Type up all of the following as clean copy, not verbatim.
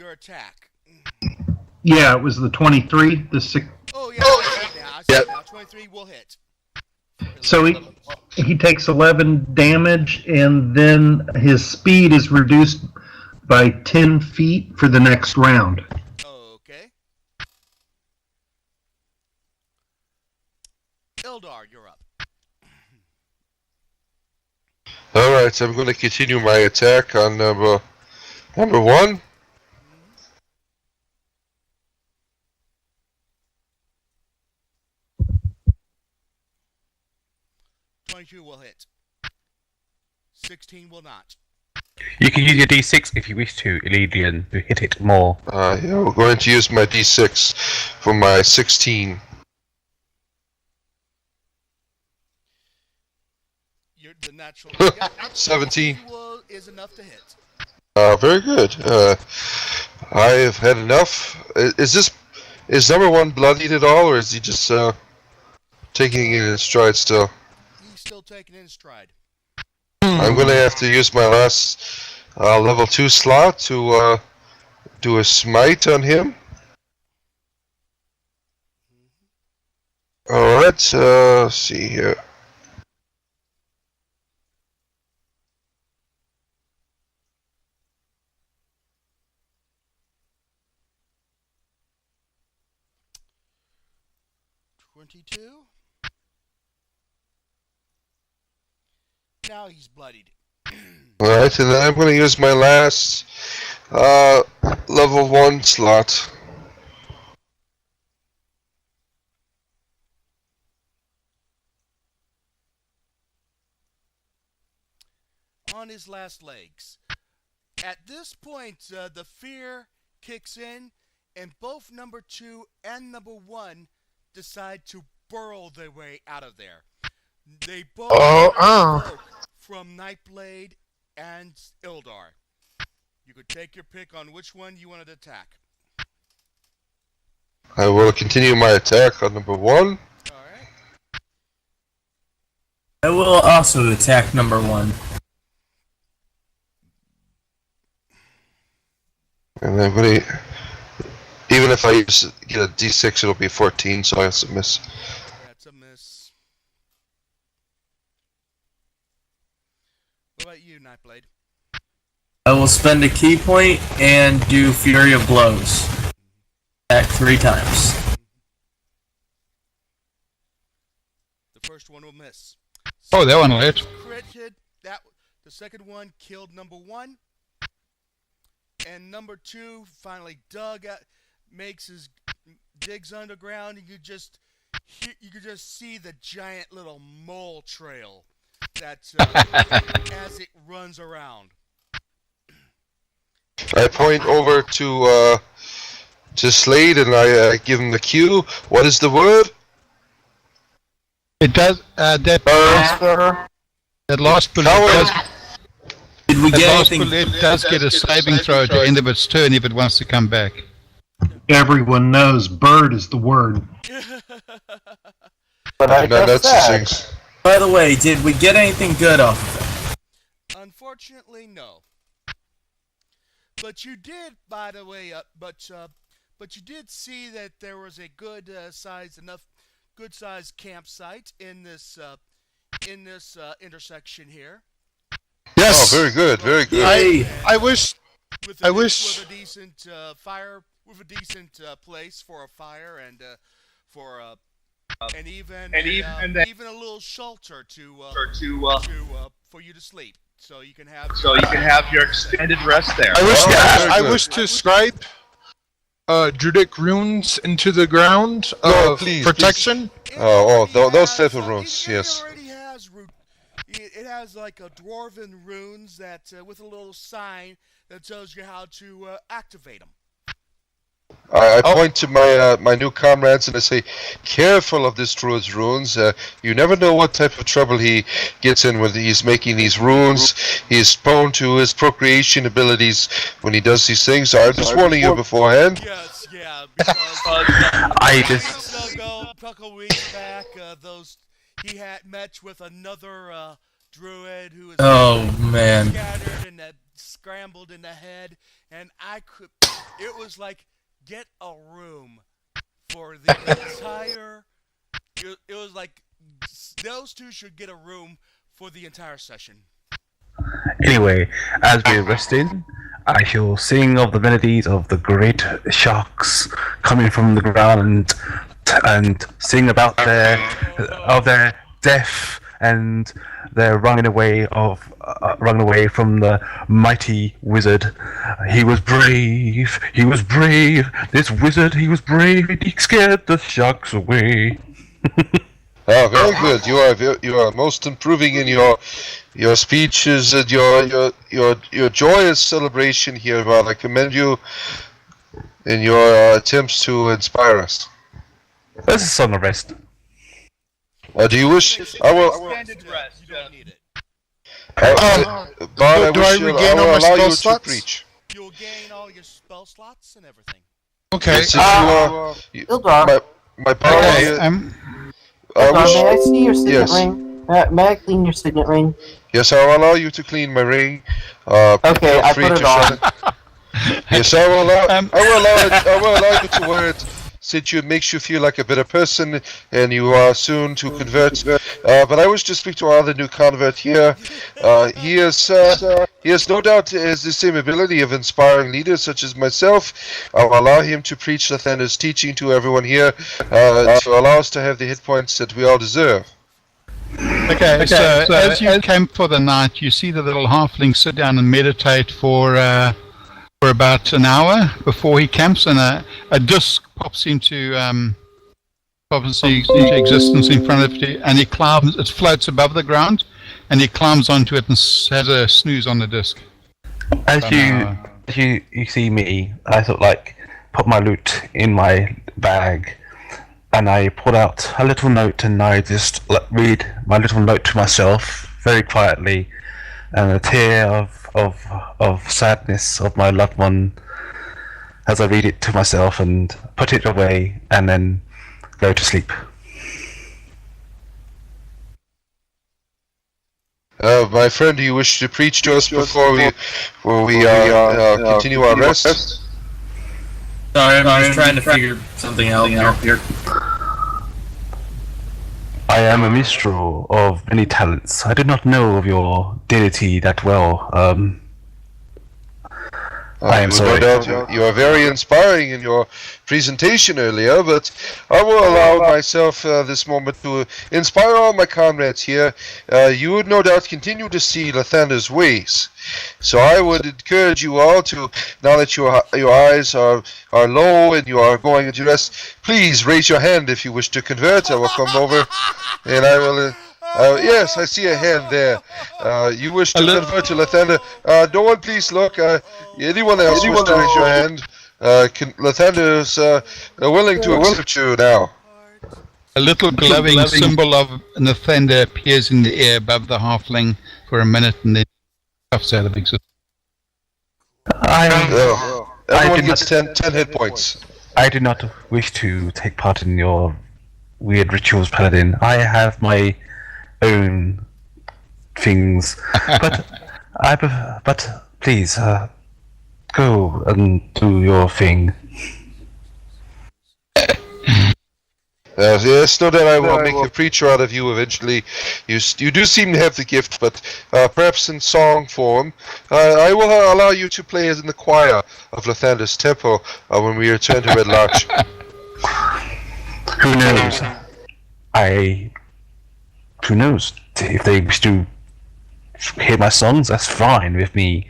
your attack. Yeah, it was the 23, the 6. Oh, yeah, I see it now. I see it now. 23 will hit. So he takes 11 damage, and then his speed is reduced by 10 feet for the next round. Okay. Ildar, you're up. Alright, so I'm going to continue my attack on number 1. 22 will hit. 16 will not. You can use your D6 if you wish to, Eledian, to hit it more. Yeah, we're going to use my D6 for my 16. The natural 17 is enough to hit. Very good. I have had enough. Is number 1 bloodied at all, or is he just taking it in stride still? He's still taking it in stride. I'm going to have to use my last level 2 slot to do a smite on him. Alright, let's see here. Now he's bloodied. Alright, and then I'm going to use my last level 1 slot. On his last legs. At this point, the fear kicks in, and both number 2 and number 1 decide to burrow their way out of there. They both broke from Nightblade and Ildar. You could take your pick on which one you wanted to attack. I will continue my attack on number 1. Alright. I will also attack number 1. And I'm going to... Even if I get a D6, it'll be 14, so that's a miss. That's a miss. What about you, Nightblade? I will spend a key point and do Fury of Blows. Attack 3 times. The first one will miss. Oh, that one will hit. Crit hit. The second one killed number 1. And number 2 finally digs underground, and you could just see the giant little mole trail that as it runs around. I point over to Slade and I give him the cue. What is the word? It does. That last bullet does. Did we That get last anything? bullet does get a saving throw at the end of its turn if it wants to come back. Everyone knows bird is the word. But I No, guess that's the that. things. By the way, did we get anything good off of it? Unfortunately, no. But you did, by the way, but you did see that there was a good sized campsite in this intersection here. Yes. Oh, very good, very good. I wish. With I a wish- decent with a decent place for a fire and for even a little shelter for you to sleep, so you can have your extended rest there. I wish. very I good. wish to scribe Druidic runes into the ground No, of please, protection. Those type of runes, yes. It already has it has like a dwarven runes that with a little sign that tells you how to activate them. I point to my new comrades and I say, careful of this druid's runes. You never know what type of trouble he gets in when he's making these runes. He is prone to his procreation abilities when he does these things. So I'm just warning you beforehand. Yes, yeah, because I just... a couple of weeks back, he had met with another druid who was Oh man. scrambled in the head, and it was like, get a room for the entire, it was like, those two should get a room for the entire session. Anyway, as we rest in, I shall sing of the melodies of the great sharks coming from the ground and sing about their death and their running away from the mighty wizard. He was brave. This wizard, he was brave. He scared the sharks away. Oh, very good. You are most improving in your speeches and your joyous celebration here, Val. I commend you in your attempts to inspire us. This is a song of rest. Do you wish? I will. Standard rest. You don't need it. Bard, do I I will regain all my allow spell you to slots? preach. You'll gain all your spell slots and everything. Okay. Yes, if Ildar, my power Okay. here. Ildar, may I see your signet yes. ring? May I clean your signet ring? Yes, I will allow you to clean my ring. Okay, feel I free put it to on. shut it. Yes, I will allow you to wear it, since it makes you feel like a better person, and you are soon to convert. But I wish to speak to our other new convert here. He has no doubt has the same ability of inspiring leaders such as myself. I will allow him to preach Lathander's teaching to everyone here, to allow us to have the hit points that we all deserve. Okay, so as you camp for the night, you see the little halfling sit down and meditate for about an hour before he camps, and a disc pops into existence in front of you, and he climbs. It floats above the ground, and he climbs onto it and has a snooze on the disc. As you see me, I sort of like put my loot in my bag, and I pulled out a little note, and I just read my little note to myself very quietly, and a tear of sadness of my loved one as I read it to myself and put it away, and then go to sleep. My friend, do you wish to preach to us before we continue our rest? Sorry, I'm just trying to figure something out here. I am a minstrel of many talents. I did not know of your deity that well. I am sorry. No doubt you are very inspiring in your presentation earlier, but I will allow myself this moment to inspire all my comrades here. You would no doubt continue to see Lathander's ways. So I would encourage you all to, now that your eyes are low and you are going into rest, please raise your hand if you wish to convert. I will come over and I will... yes, I see a hand there. You wish to convert to Lathander. No one please look. Anyone else wish to raise your hand? Lathander is willing to accept you now. A little glowing symbol of Lathander appears in the air above the halfling for a minute, and then puffs out of existence. Everyone gets 10 hit points. I do not wish to take part in your weird rituals, Paladin. I have my own things, but please go and do your thing. Yes, no doubt I will make a preacher out of you eventually. You do seem to have the gift, but perhaps in song form. I will allow you to play as in the choir of Lathander's temple when we return to Red Larch. Who knows? Who knows? If they wish to hear my songs, that's fine with me.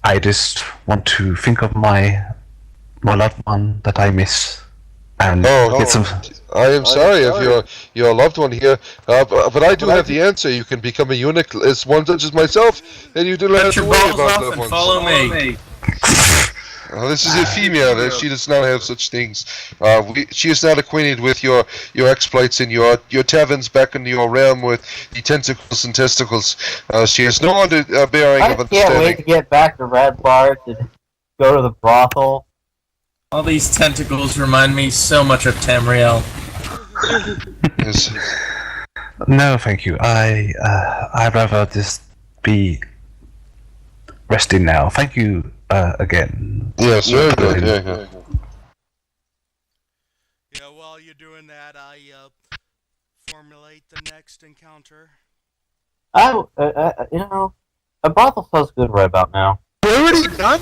I just want to think of my loved one that I miss. And get some... I am sorry if your loved one here, but I do have the answer. You can become a eunuch as one such as myself, and you do not have to worry about loved ones. Follow me. This is a female. She does not have such things. She is not acquainted with your exploits in your taverns back in your realm with the tentacles and testicles. She has no bearing of understanding. I can't wait to get back to Red Bar to go to the brothel. All these tentacles remind me so much of Tamriel. Yes. No, thank you. I'd rather just be resting now. Thank you again. Yes, very good. Very good. Yeah, while you're doing that, I formulate the next encounter. You know, a brothel sounds good right about now. We're already done?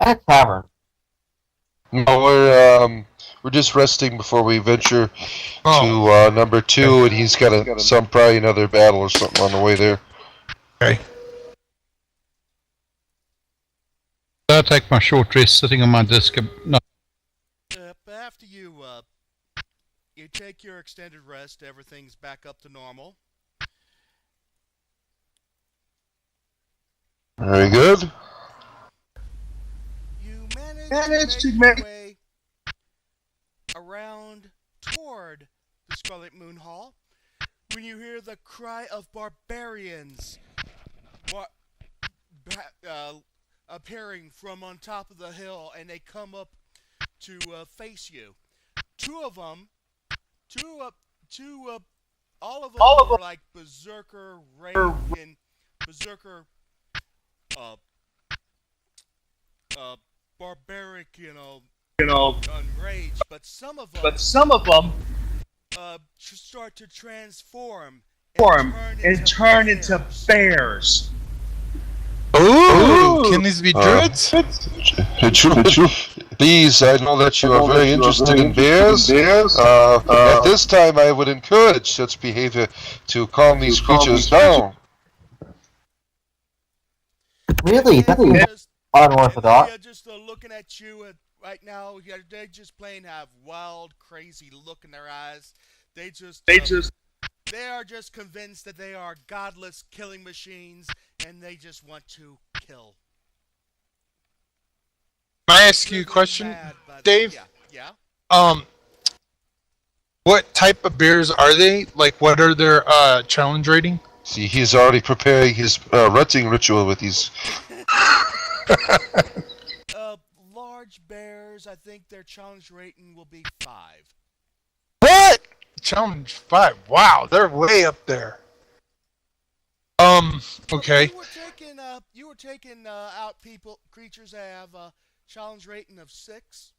At a tavern. No, we're just resting before we venture to number 2, and he's got probably another battle or something on the way there. Okay. I'll take my short rest sitting on my desk. After you take your extended rest, everything's back up to normal. Very good. You managed to make your way around toward the Scarlet Moon Hall when you hear the cry of barbarians appearing from on top of the hill, and they come up to face you. All of them were like berserker rage and berserker barbaric, enraged, but some of them start to transform and turn into bears. Ooh, can these be druids? Please, I know that you are very interested in bears. At this time, I would encourage such behavior to calm these creatures down. Really? That's unorthodox. They're just looking at you right now. They just plain have wild, crazy look in their eyes. They are just convinced that they are godless killing machines, and they just want to kill. Can I ask you a question, Dave? Yeah. What type of bears are they? Like, what are their challenge rating? See, he's already preparing his rutting ritual with these. Large bears, I think their challenge rating will be 5. What? Challenge 5. Wow, they're way up there. Okay. You were taking out creatures that have a challenge rating of 6.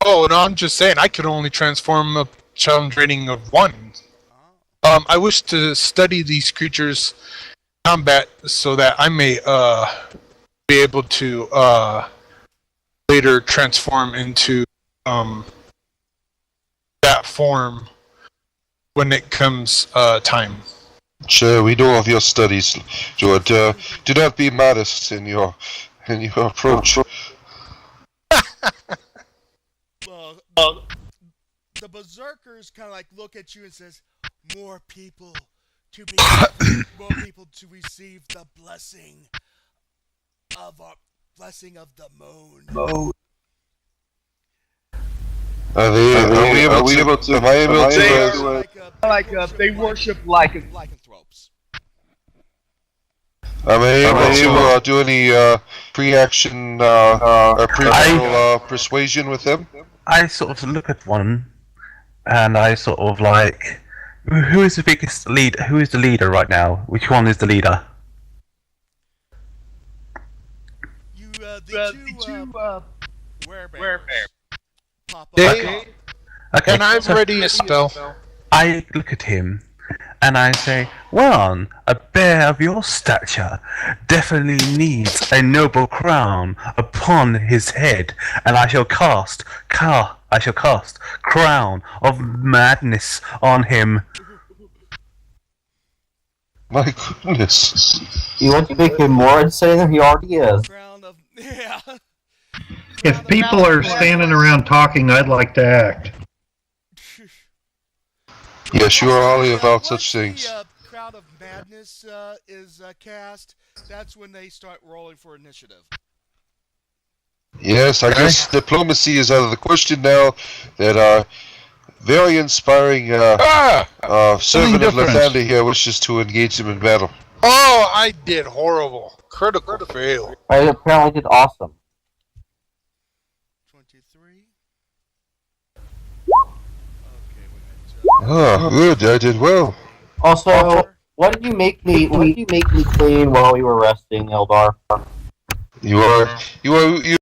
Oh, no, I'm just saying I could only transform a challenge rating of 1. I wish to study these creatures' combat so that I may be able to later transform into that form when it comes time. Sure, we know of your studies, George. Do not be modest in your approach. The berserkers kind of like look at you and says, more people to receive the blessing of the moon. Am I able to? They worship lycanthropes. Am I able to do any pre-action or pre-battle persuasion with him? I sort of look at one, and I sort of like, who is the biggest lead? Who is the leader right now? Which one is the leader? The two werebears pop up. Okay, and I've so ready a spell. I look at him, and I say, well, a bear of your stature definitely needs a noble crown upon his head, and I shall cast Crown of Madness on him. My goodness. You want to make him more insane than he already is. Yeah. If people are standing around talking, I'd like to act. Yes, you are all about such things. Once the Crown of Madness is cast, that's when they start rolling for initiative. Yes, I guess diplomacy is out of the question now. That very inspiring servant of Lathander here wishes to engage him in battle. Oh, I did horrible. Critical fail. I apparently did awesome. 23. Oh, good. I did well. Also, what did you make me clean while we were resting, Eldar? You are